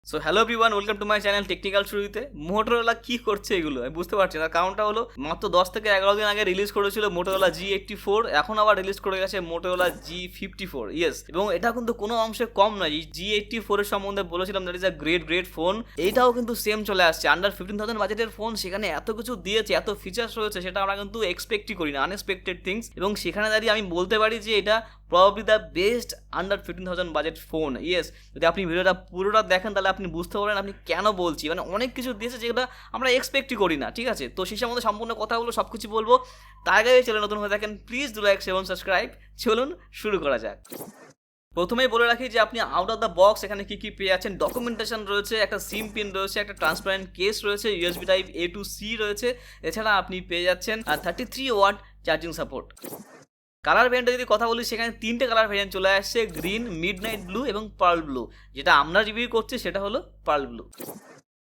So hello everyone, welcome to my channel technical শুরুতে। Motorola কি করছে এগুলো আমি বুঝতে পারছি না। কারণটা হলো মাত্র 10 থেকে 11 দিন আগে রিলিজ করেছিল মোটোরোলা G84, এখন আবার রিলিজ করে গেছে মোটোরোলা G54। ইয়েস, এবং এটা কিন্তু কোনো অংশে কম নয়। G84 এর সম্বন্ধে বলেছিলাম that is a great phone, এইটাও কিন্তু সেম চলে আসছে। আন্ডার 15,000 বাজেটের ফোন, সেখানে এত কিছু দিয়েছে, এত ফিচার্স রয়েছে, সেটা আমরা কিন্তু এক্সপেক্টই করি না, আনএক্সপেক্টেড থিংস। এবং সেখানে দাঁড়িয়ে আমি বলতে পারি যে এটা probably the best under 15,000 budget phone. Yes, যদি আপনি ভিডিওটা পুরোটা দেখেন তাহলে আপনি বুঝতে পারবেন আমি কেন বলছি। মানে অনেক কিছু দিয়েছে যেটা আমরা এক্সপেক্টই করি না, ঠিক আছে? তো সেই সম্বন্ধে সম্পূর্ণ কথাগুলো সব কিছু বলবো। তার আগে চ্যানেল নতুন হয়ে থাকেন please do like, share, subscribe. চলুন শুরু করা যাক। প্রথমেই বলে রাখি যে আপনি আউট অফ দ্য বক্স এখানে কী কী পেয়ে যাচ্ছেন। ডকুমেন্টেশন রয়েছে, একটা সিম পিন রয়েছে, একটা ট্রান্সপারেন্ট কেস রয়েছে, USB type A to C রয়েছে। এছাড়া আপনি পেয়ে যাচ্ছেন 33 ওয়াট চার্জিং সাপোর্ট। কালার ভ্যারিয়েন্টে যদি কথা বলি, সেখানে 3টে কালার ভ্যারিয়েন্ট চলে আসছে, গ্রিন, মিডনাইট ব্লু এবং পার্ল ব্লু। যেটা আমরা রিভিউ করছি সেটা হলো পার্ল ব্লু।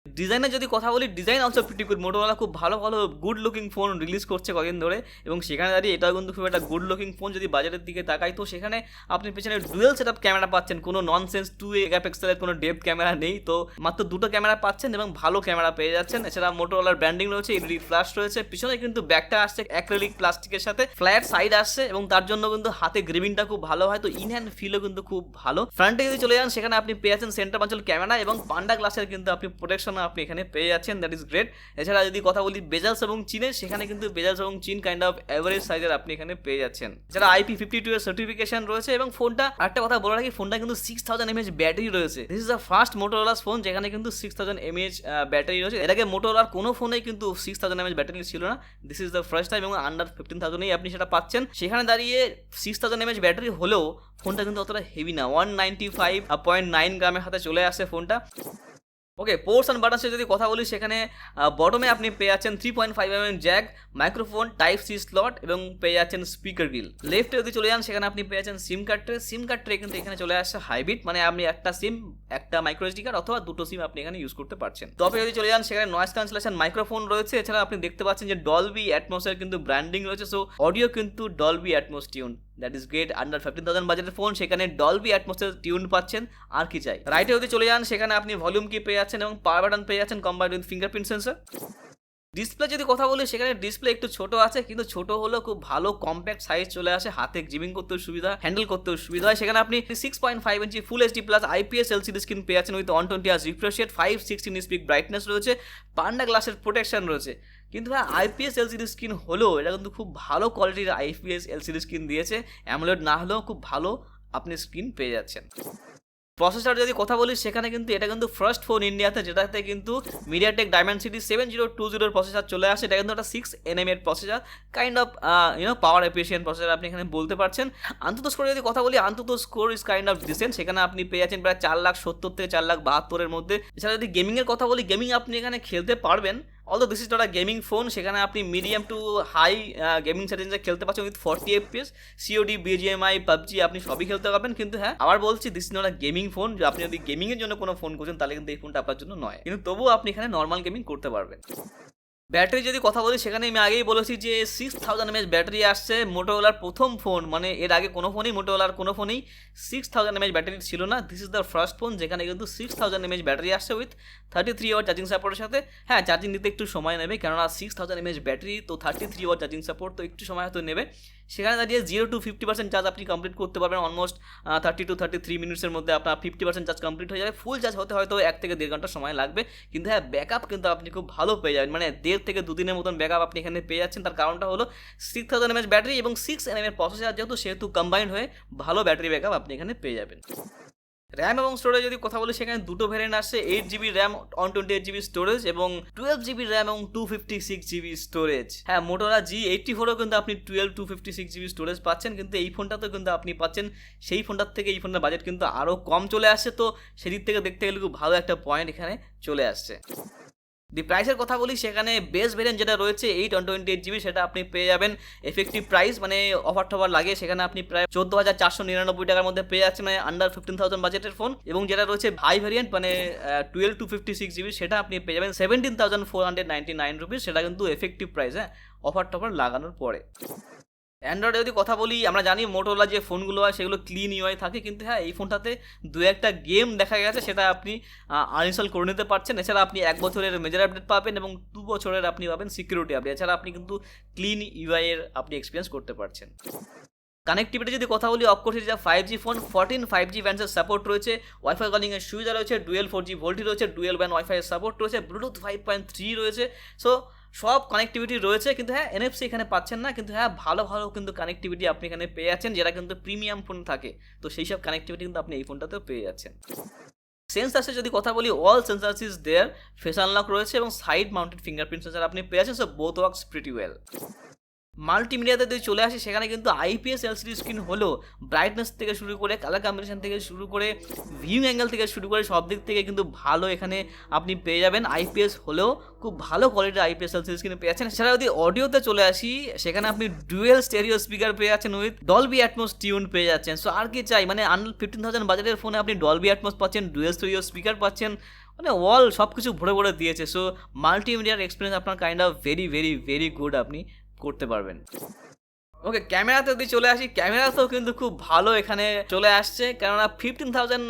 ডিজাইনের যদি কথা বলি, design also pretty good. Motorola খুব ভালো গুড লুকিং ফোন রিলিজ করছে কদিন ধরে, এবং সেখানে দাঁড়িয়ে এটাও কিন্তু খুব একটা গুড লুকিং ফোন। যদি বাজারের দিকে তাকাই তো সেখানে আপনি পেছনে ডুয়েল সেটআপ ক্যামেরা পাচ্ছেন, কোনো ননসেন্স 2 মেগাপিক্সেলের কোনো ডেপথ ক্যামেরা নেই, তো মাত্র দুটো ক্যামেরা পাচ্ছেন এবং ভালো ক্যামেরা পেয়ে যাচ্ছেন। এছাড়া মোটোরোলার ব্র্যান্ডিং রয়েছে, এলইডি ফ্ল্যাশ রয়েছে, পিছনে কিন্তু ব্যাগটা আসছে অ্যাক্রিলিক প্লাস্টিকের সাথে, ফ্ল্যাট সাইড আসছে এবং তার জন্য কিন্তু হাতে গ্রিপিংটা খুব ভালো হয়, তো ইন হ্যান্ড ফিলও কিন্তু খুব ভালো। ফ্রন্টে যদি চলে যান, সেখানে আপনি পেয়ে যাচ্ছেন সেন্টার পাঞ্চল ক্যামেরা এবং পান্ডা গ্লাসের কিন্তু আপনি প্রোটেকশন আপনি এখানে পেয়ে যাচ্ছেন, দ্যাট ইজ গ্রেট। এছাড়া যদি কথা বলি বেজালস এবং চিনের, সেখানে কিন্তু বেজালস এবং চিন কাইন্ড অফ এভারেজ সাইজের আপনি এখানে পেয়ে যাচ্ছেন। এছাড়া IP52 এর সার্টিফিকেশন রয়েছে এবং ফোনটা একটা কথা বলে রাখি, ফোনটা কিন্তু 6000 mAh ব্যাটারি রয়েছে। This is the first Motorola's phone যেখানে কিন্তু 6000 mAh ব্যাটারি রয়েছে। এর আগে মোটোরোলার কোনো ফোনেই কিন্তু 6000 mAh ব্যাটারি ছিল না, this is the first time, এবং আন্ডার 15,000 আপনি সেটা পাচ্ছেন। সেখানে দাঁড়িয়ে 6000 mAh ব্যাটারি হলেও ফোনটা কিন্তু অতটা হেভি না, 195.9 গ্রামের হাতে চলে আসে ফোনটা। ওকে, পোর্টস অ্যান্ড বাটনসে যদি কথা বলি, সেখানে বটমে আপনি পেয়ে যাচ্ছেন 3.5mm jack, microphone, type C slot এবং পেয়ে যাচ্ছেন স্পিকার গ্রিল। লেফটে যদি চলে যান, সেখানে আপনি পেয়ে যাচ্ছেন সিম কার্ড ট্রে কিন্তু এখানে চলে আসছে হাইব্রিড, মানে আপনি একটা সিম, একটা মাইক্রো এসডি কার্ড অথবা দুটো সিম আপনি এখানে ইউজ করতে পারছেন। তবে যদি চলে যান, সেখানে নয়েজ ক্যান্সেলেশন মাইক্রোফোন রয়েছে। এছাড়া আপনি দেখতে পাচ্ছেন যে ডলবি অ্যাটমসের কিন্তু ব্র্যান্ডিং রয়েছে, সো অডিও কিন্তু Dolby atoms tune, that is great. Under 15,000 বাজেটের ফোন, সেখানে ডলবি অ্যাটমসের টিউন পাচ্ছেন, আর কি চাই। রাইটে যদি চলে যান, সেখানে আপনি ভলিউম কি পেয়ে যাচ্ছেন এবং পাওয়ার বাটন পেয়ে যাচ্ছেন combined with fingerprint sensor. Display যদি কথা বলি, সেখানে ডিসপ্লে একটু ছোট আছে, কিন্তু ছোট হলেও খুব ভালো কম্প্যাক্ট সাইজ চলে আসে, হাতে জিমিং করতেও সুবিধা, হ্যান্ডেল করতেও সুবিধা হয়। সেখানে আপনি 6.5 inch full HD plus IPS LCD screen পেয়ে যাচ্ছেন with 120 Hz refresh rate, 516 peak brightness রয়েছে, পান্ডা গ্লাসের প্রোটেকশন রয়েছে। কিন্তু হ্যাঁ, IPS LCD স্ক্রিন হলেও এটা কিন্তু খুব ভালো কোয়ালিটির IPS LCD স্ক্রিন দিয়েছে, অ্যামোলেড না হলেও খুব ভালো আপনি স্ক্রিন পেয়ে যাচ্ছেন। প্রসেসর যদি কথা বলি, সেখানে কিন্তু এটা কিন্তু ফার্স্ট ফোন ইন্ডিয়াতে যেটাতে কিন্তু মিডিয়াটেক ডায়মেনসিটি 7020 প্রসেসর চলে আসে। এটা কিন্তু একটা 6nm এর processor, kind of power efficient processor আপনি এখানে বলতে পারছেন। আন্তত স্কোর যদি কথা বলি, AnTuTu score is kind of decent, সেখানে আপনি পেয়ে যাচ্ছেন প্রায় 4,70,000 থেকে 4,72,000 মধ্যে। এছাড়া যদি গেমিংয়ের কথা বলি, গেমিং আপনি এখানে খেলতে পারবেন, although this is not a gaming phone. সেখানে আপনি মিডিয়াম টু হাই গেমিং সেটিংসে খেলতে পারছেন with 40 FPS, COD, BGMI, PUBG আপনি সবই খেলতে পারবেন। কিন্তু হ্যাঁ, আবার বলছি, this is not a gaming phone. আপনি যদি গেমিংয়ের জন্য কোনো ফোন করছেন, তাহলে কিন্তু এই ফোনটা আপনার জন্য নয়, কিন্তু তবুও আপনি এখানে নর্মাল গেমিং করতে পারবেন। ব্যাটারি যদি কথা বলি, সেখানে আমি আগেই বলেছি যে 6000 mAh ব্যাটারি আসছে। মোটোরোলার প্রথম ফোন, মানে এর আগে কোনো ফোনেই, মোটোরোলার কোনো ফোনেই 6000 mAh ব্যাটারি ছিল না। This is the first phone যেখানে কিন্তু 6000 mAh ব্যাটারি আসছে উইথ 33 ওয়াট চার্জিং সাপোর্টের সাথে। হ্যাঁ, চার্জিং নিতে একটু সময় নেবে, কেননা 6000 mAh ব্যাটারি, তো 33 ওয়াট চার্জিং সাপোর্ট, তো একটু সময় হয়তো নেবে। সেখানে দাঁড়িয়ে 0 to 50% চার্জ আপনি কমপ্লিট করতে পারবেন অলমোস্ট 30 to 33 মিনিটসের মধ্যে আপনার 50% চার্জ কমপ্লিট হয়ে যাবে। ফুল চার্জ হতে হয়তো 1 থেকে 1.5 ঘন্টা সময় লাগবে, কিন্তু হ্যাঁ, ব্যাকআপ কিন্তু আপনি খুব ভালো পেয়ে যাবেন, মানে 1.5 থেকে 2 দিনের মতন ব্যাকআপ আপনি এখানে পেয়ে যাচ্ছেন। তার কারণটা হলো 6000 mAh ব্যাটারি এবং 6nm এর প্রসেসর সেহেতু কম্বাইন্ড হয়ে ভালো ব্যাটারি ব্যাকআপ আপনি এখানে পেয়ে যাবেন। র্যাম এবং স্টোরেজ যদি কথা বলি, সেখানে দুটো ভ্যারিয়েন্ট আসছে, 8GB র্যাম 128GB স্টোরেজ এবং 12GB র্যাম এবং 256GB স্টোরেজ। হ্যাঁ, মোটোরোলা G84ও কিন্তু আপনি 256GB স্টোরেজ পাচ্ছেন, কিন্তু এই ফোনটাতেও কিন্তু আপনি পাচ্ছেন সেই ফোনটার থেকে এই ফোনটার বাজেট কিন্তু আরও কম চলে আসছে, তো সেদিক থেকে দেখতে গেলে খুব ভালো একটা পয়েন্ট এখানে চলে আসছে। দি প্রাইসের কথা বলি, সেখানে বেস ভেরিয়েন্ট যেটা রয়েছে 8/128GB, সেটা আপনি পেয়ে যাবেন এফেক্টিভ প্রাইস, মানে অফার টফার লাগে, সেখানে আপনি প্রায় 14,499 টাকার মধ্যে পেয়ে যাচ্ছেন, মানে আন্ডার 15,000 বাজেটের ফোন। এবং যেটা রয়েছে হাই ভেরিয়েন্ট, মানে 12 to 56GB, সেটা আপনি পেয়ে যাবেন 17,499 রুপিস, সেটা কিন্তু এফেক্টিভ প্রাইস, হ্যাঁ, অফার টফার লাগানোর পরে। অ্যান্ড্রয়েডে যদি কথা বলি, আমরা জানি মোটোরোলা যে ফোনগুলো হয় সেগুলো ক্লিন ইউআই থাকে, কিন্তু হ্যাঁ এই ফোনটাতে দু একটা গেম দেখা গেছে, সেটা আপনি আনইনস্টল করে নিতে পারছেন। এছাড়া আপনি 1 বছরের মেজর আপডেট পাবেন এবং 2 বছরের আপনি পাবেন সিকিউরিটি আপডেট। এছাড়া আপনি কিন্তু ক্লিন ইউআই এর আপনি এক্সপিরিয়েন্স করতে পারছেন। কানেক্টিভিটি যদি কথা বলি, অফকোর্স এটা 5G ফোন, 14 5G ব্যান্ডসের সাপোর্ট রয়েছে, ওয়াইফাই কলিংয়ের সুবিধা রয়েছে, ডুয়েল 4G ভোল্টি রয়েছে, ডুয়েল ব্যান্ড ওয়াইফাইয়ের সাপোর্ট রয়েছে, ব্লুটুথ 5.3 রয়েছে। সো সব কানেক্টিভিটি রয়েছে, কিন্তু হ্যাঁ NFC এখানে পাচ্ছেন না, কিন্তু হ্যাঁ ভালো ভালো কিন্তু কানেক্টিভিটি আপনি এখানে পেয়ে যাচ্ছেন, যেটা কিন্তু প্রিমিয়াম ফোন থাকে। তো সেই সব কানেক্টিভিটি কিন্তু আপনি এই ফোনটাতেও পেয়ে যাচ্ছেন। সেন্সার্সে যদি কথা বলি, all sensors is there, face unlock রয়েছে এবং সাইড মাউন্টেড ফিঙ্গারপ্রিন্ট সেন্সার আপনি পেয়ে যাচ্ছেন। So both works pretty well. মাল্টিমিডিয়াতে যদি চলে আসি, সেখানে কিন্তু IPS LCD স্ক্রিন হলেও ব্রাইটনেস থেকে শুরু করে কালার কম্বিনেশন থেকে শুরু করে ভিউইং অ্যাঙ্গেল থেকে শুরু করে সব দিক থেকে কিন্তু ভালো এখানে আপনি পেয়ে যাবেন। IPS হলেও খুব ভালো কোয়ালিটির IPS LCD স্ক্রিন পেয়ে যাচ্ছেন। সেটা যদি অডিওতে চলে আসি, সেখানে আপনি ডুয়েল স্টেরিও স্পিকার পেয়ে যাচ্ছেন উইথ ডলবি অ্যাটমস টিউন পেয়ে যাচ্ছেন। সো আর কি চাই, মানে 15,000 বাজেটের ফোনে আপনি ডলবি অ্যাটমস পাচ্ছেন, ডুয়েল স্টেরিও স্পিকার পাচ্ছেন, মানে অল সব কিছু ভরে ভরে দিয়েছে। সো মাল্টিমিডিয়ার এক্সপিরিয়েন্স আপনার kind of very very very good আপনি করতে পারবেন। ওকে, ক্যামেরাতে যদি চলে আসি, ক্যামেরাতেও কিন্তু খুব ভালো এখানে চলে আসছে, কেননা 15,000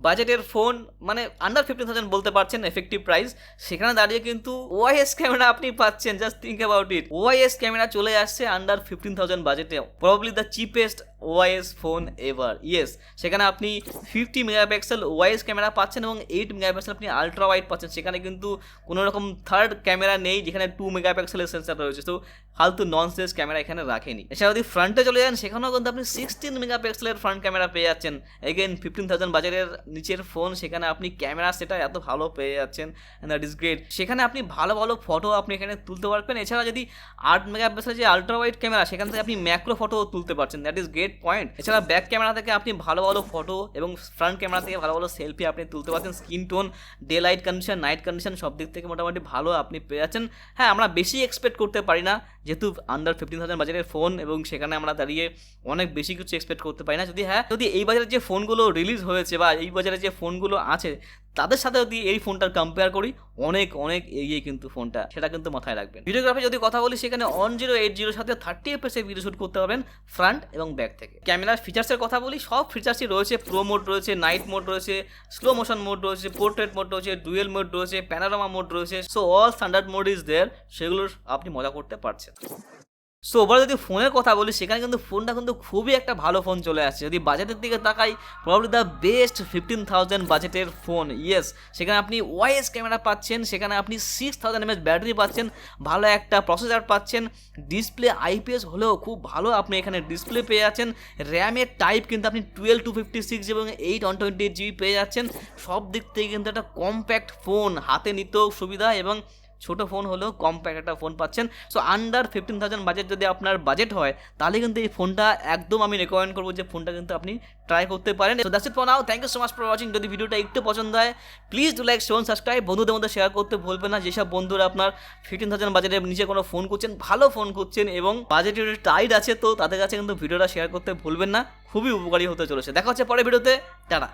বাজেটের ফোন, মানে আন্ডার 15,000 বলতে পারছেন এফেক্টিভ প্রাইস, সেখানে দাঁড়িয়ে কিন্তু OIS ক্যামেরা আপনি পাচ্ছেন। Just think about it, OIS camera চলে আসছে আন্ডার 15,000 বাজেটে, probably the cheapest OIS phone ever. Yes, সেখানে আপনি 50 মেগাপিক্সেল OIS ক্যামেরা পাচ্ছেন এবং 8 মেগাপিক্সেল আপনি আলট্রা ওয়াইড পাচ্ছেন। সেখানে কিন্তু কোনো রকম থার্ড ক্যামেরা নেই, যেখানে 2 মেগাপিক্সেলের সেন্সার রয়েছে। তো ফালতু ননসেন্স ক্যামেরা এখানে রাখেনি। এছাড়া যদি ফ্রন্টে চলে যান, সেখানেও কিন্তু আপনি 16 মেগাপিক্সেলের ফ্রন্ট ক্যামেরা পেয়ে যাচ্ছেন। এগেন 15,000 বাজারের নিচের ফোন, সেখানে আপনি ক্যামেরা সেটা এত ভালো পেয়ে যাচ্ছেন, দ্যাট ইজ গ্রেট। সেখানে আপনি ভালো ভালো ফটো আপনি এখানে তুলতে পারবেন। এছাড়া যদি 8 মেগাপিক্সেলের যে আলট্রা ওয়াইড ক্যামেরা, সেখান থেকে আপনি ম্যাক্রো ফটো তুলতে পারছেন, দ্যাট ইজ গ্রেট পয়েন্ট। এছাড়া ব্যাক ক্যামেরা থেকে আপনি ভালো ভালো ফটো এবং ফ্রন্ট ক্যামেরা থেকে ভালো ভালো সেলফি আপনি তুলতে পারছেন। Skin tone, day light condition, night condition সব দিক থেকে মোটামুটি ভালো আপনি পেয়ে যাচ্ছেন। হ্যাঁ, আমরা বেশি এক্সপেক্ট করতে পারি না, যেহেতু আন্ডার 15,000 বাজারের ফোন, এবং সেখানে আমরা দাঁড়িয়ে অনেক বেশি কিছু এক্সপেক্ট করতে পারি না। যদি এই বাজারে যে ফোনগুলো রিলিজ হয়েছে বা এই বাজারে যে ফোনগুলো আছে, তাদের সাথে যদি এই ফোনটার কম্পেয়ার করি, অনেক অনেক এগিয়ে কিন্তু ফোনটা, সেটা কিন্তু মাথায় রাখবেন। ভিডিওগ্রাফি যদি কথা বলি, সেখানে 1080 সাথে 30 fps ভিডিও শুট করতে পারবেন ফ্রন্ট এবং ব্যাক থেকে। ক্যামেরার ফিচার্সের কথা বলি, সব ফিচার্সই রয়েছে। প্রো মোড রয়েছে, নাইট মোড রয়েছে, স্লো মোশন মোড রয়েছে, পোর্ট্রেট মোড রয়েছে, ডুয়েল মোড রয়েছে, প্যানোরামা মোড রয়েছে। So all standard mode is there, সেগুলোর আপনি মজা করতে পারছেন। সো ওভার যদি ফোনের কথা বলি, সেখানে কিন্তু ফোনটা কিন্তু খুবই একটা ভালো ফোন চলে আসছে। যদি বাজেটের দিকে তাকাই, প্রবাবলি দ্য বেস্ট 15,000 বাজেটের ফোন। ইয়েস, সেখানে আপনি OIS ক্যামেরা পাচ্ছেন, সেখানে আপনি 6000 mAh ব্যাটারি পাচ্ছেন, ভালো একটা প্রসেসর পাচ্ছেন, ডিসপ্লে IPS হলেও খুব ভালো আপনি এখানে ডিসপ্লে পেয়ে যাচ্ছেন। র্যামের টাইপ কিন্তু আপনি 12 256 এবং 8 128GB পেয়ে যাচ্ছেন। সব দিক থেকে কিন্তু একটা কম্প্যাক্ট ফোন, হাতে নিতেও সুবিধা এবং ছোটো ফোন হলেও কম্প্যাক্ট একটা ফোন পাচ্ছেন। সো আন্ডার 15,000 বাজেট যদি আপনার বাজেট হয়, তাহলে কিন্তু এই ফোনটা একদম আমি রেকমেন্ড করবো যে ফোনটা কিন্তু আপনি ট্রাই করতে পারেন। So that's it for now, thank you so much for watching. যদি ভিডিওটা একটু পছন্দ হয়, please do like, share, subscribe, বন্ধুদের মধ্যে শেয়ার করতে ভুলবেন না। যেসব বন্ধুরা আপনার 15,000 বাজেটের নিচে কোনো ফোন করছেন, ভালো ফোন করছেন এবং বাজেটের টাইট আছে, তো তাদের কাছে কিন্তু ভিডিওটা শেয়ার করতে ভুলবেন না, খুবই উপকারী হতে চলেছে। দেখা হচ্ছে পরের ভিডিওতে, টাটা।